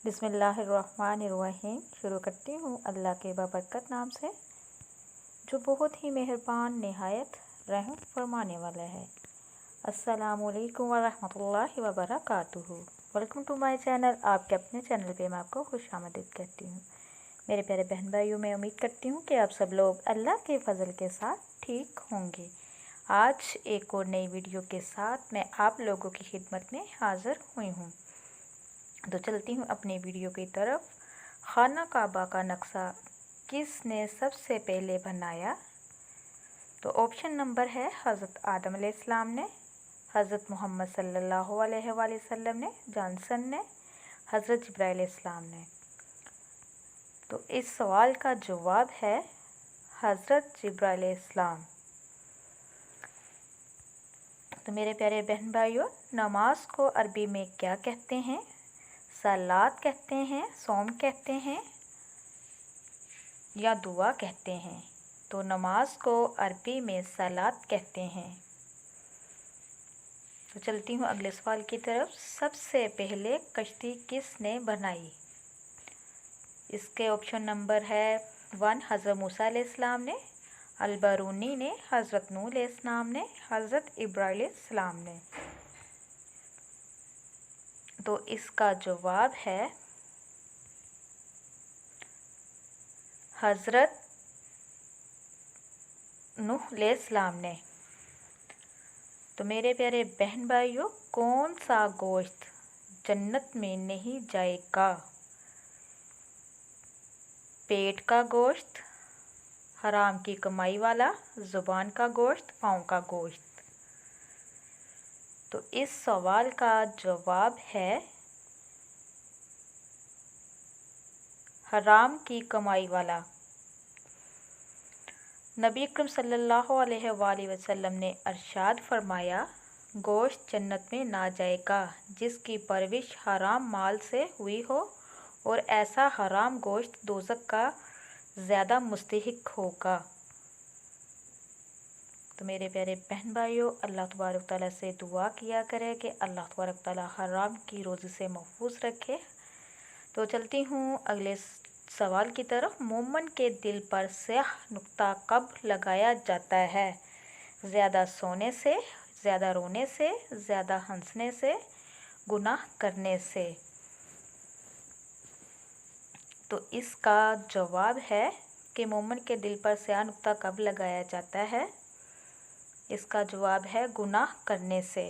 बिस्मिल्लाहिर्रहमानिर्रहीम। शुरू करती हूँ अल्लाह के बाबरकत नाम से, जो बहुत ही मेहरबान नहायत रहम फरमाने वाला है। अस्सलामुअलैकुम वरहमतुल्लाहि वबरकातुहू। Welcome to my channel. आपके अपने चैनल पे मैं आपको खुशामदीद कहती हूँ। मेरे प्यारे बहन भाइयों, मैं उम्मीद करती हूँ कि आप सब लोग अल्लाह के फजल के साथ ठीक होंगे। आज एक और नई वीडियो के साथ मैं आप लोगों की खिदमत में हाज़िर हुई हूँ। तो चलती हूँ अपने वीडियो की तरफ। खाना काबा का नक्शा किसने सबसे पहले बनाया? तो ऑप्शन नंबर है हज़रत आदम अलैहिस्सलाम ने, हज़रत मोहम्मद सल्लल्लाहु अलैहि वसल्लम ने, जॉनसन ने, हज़रत जिब्राइल अलैहिस्सलाम ने। तो इस सवाल का जवाब है हज़रत जिब्राइल अलैहिस्सलाम। तो मेरे प्यारे बहन भाइयों, नमाज को अरबी में क्या कहते हैं? सलात कहते हैं, सौम कहते हैं या दुआ कहते हैं? तो नमाज को अरबी में सलात कहते हैं। तो चलती हूँ अगले सवाल की तरफ। सबसे पहले कश्ती किसने बनाई? इसके ऑप्शन नंबर है 1 हज़रत मूसा अलैहिस्सलाम ने, अल-बरूनी ने, हज़रत नूह अलैहिस्सलाम ने, हज़रत इब्राहीम अलैहिस्सलाम ने। तो इसका जवाब है हज़रत नूह अलैहिस्सलाम ने। तो मेरे प्यारे बहन भाइयों, कौन सा गोश्त जन्नत में नहीं जाएगा? पेट का गोश्त, हराम की कमाई वाला, ज़ुबान का गोश्त, पाँव का गोश्त। तो इस सवाल का जवाब है हराम की कमाई वाला। नबी अकरम सल्लल्लाहु अलैहि वसल्लम ने अरशाद फरमाया, गोश्त जन्नत में ना जाएगा जिसकी परवरिश हराम माल से हुई हो, और ऐसा हराम गोश्त दोज़ख का ज़्यादा मुस्तहिक होगा। तो मेरे प्यारे बहन भाइयों, अल्लाह तबारक तआला से दुआ किया करें कि अल्लाह तबारक तआला हराम की रोज़ी से महफूज रखे। तो चलती हूँ अगले सवाल की तरफ। मोमन के दिल पर स्याह नुक्ता कब लगाया जाता है? ज़्यादा सोने से, ज़्यादा रोने से, ज़्यादा हंसने से, गुनाह करने से। तो इसका जवाब है कि मोमन के दिल पर स्याह नुक्ता कब लगाया जाता है? इसका जवाब है गुनाह करने से।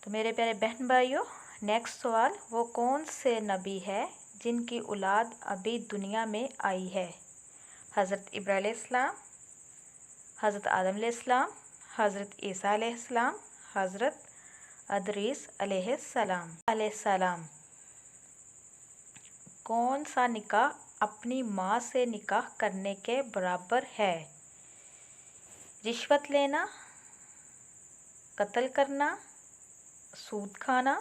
तो मेरे प्यारे बहन भाइयों, नेक्स्ट सवाल, वो कौन से नबी है जिनकी औलाद अभी दुनिया में आई है? हज़रत इब्राहीम अलैहिस्सलाम, हज़रत आदम अलैहिस्सलाम, हज़रत ईसा अलैहिस्सलाम, हज़रत अदरीस अलैहिस्सलाम। कौन सा निकाह अपनी माँ से निकाह करने के बराबर है? रिश्वत लेना, कत्ल करना, सूद खाना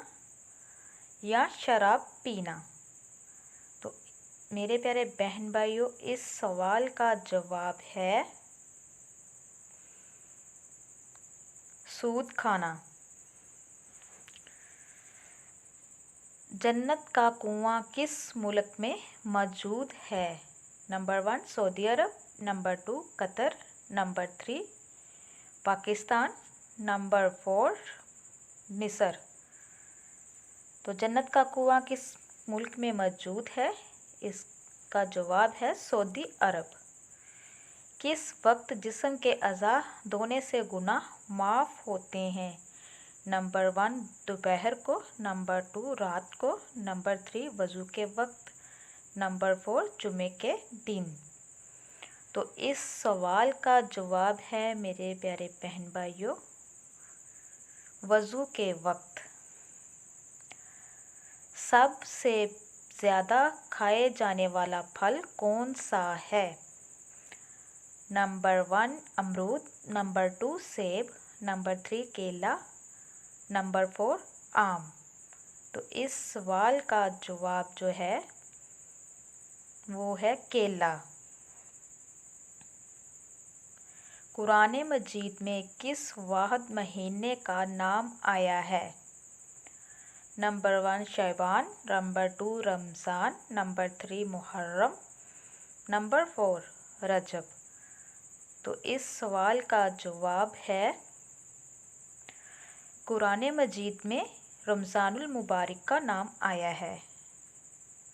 या शराब पीना? तो मेरे प्यारे बहन भाइयों, इस सवाल का जवाब है सूद खाना। जन्नत का कुआं किस मुल्क में मौजूद है? नंबर 1 सऊदी अरब, number 2 Qatar, number 3 Pakistan, number 4 मिस्र। तो जन्नत का कुआं किस मुल्क में मौजूद है? इसका जवाब है सऊदी अरब। किस वक्त जिस्म के अज़ा धोने से गुनाह माफ़ होते हैं? नंबर 1 दोपहर को, नंबर 2 रात को, नंबर 3 वज़ू के वक्त, नंबर 4 जुमे के दिन। तो इस सवाल का जवाब है मेरे प्यारे बहन भाइयों, वज़ू के वक्त। सबसे ज़्यादा खाए जाने वाला फल कौन सा है? नंबर 1 अमरूद, नंबर 2 सेब, नंबर 3 केला, नंबर 4 आम। तो इस सवाल का जवाब जो है वो है केला। कुरान मजीद में किस वाहिद महीने का नाम आया है? Number 1 Shaiban, number 2 Ramzan, number 3 Muharram, number 4 रजब। तो इस सवाल का जवाब है कुरान मजीद में रमज़ानुल मुबारक का नाम आया है।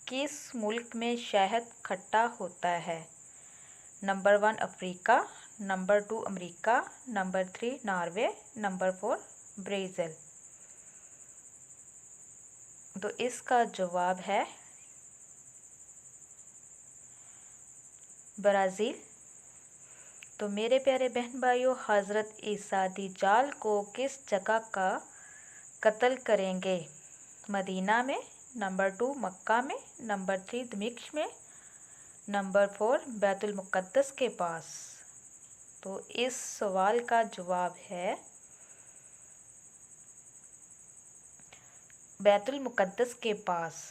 किस मुल्क में शहद खट्टा होता है? Number 1 Africa, number 2 America, number 3 Norway, number 4 Brazil. तो इसका जवाब है ब्राज़ील। तो मेरे प्यारे बहन भाइयों, हज़रत ईसा दज्जाल को किस जगह का कत्ल करेंगे? मदीना में, नंबर 2 मक्का में, नंबर 3 दमिश्क में, नंबर 4 बैतुल मुक़द्दस के पास। तो इस सवाल का जवाब है बैतुल मुक़द्दस के पास।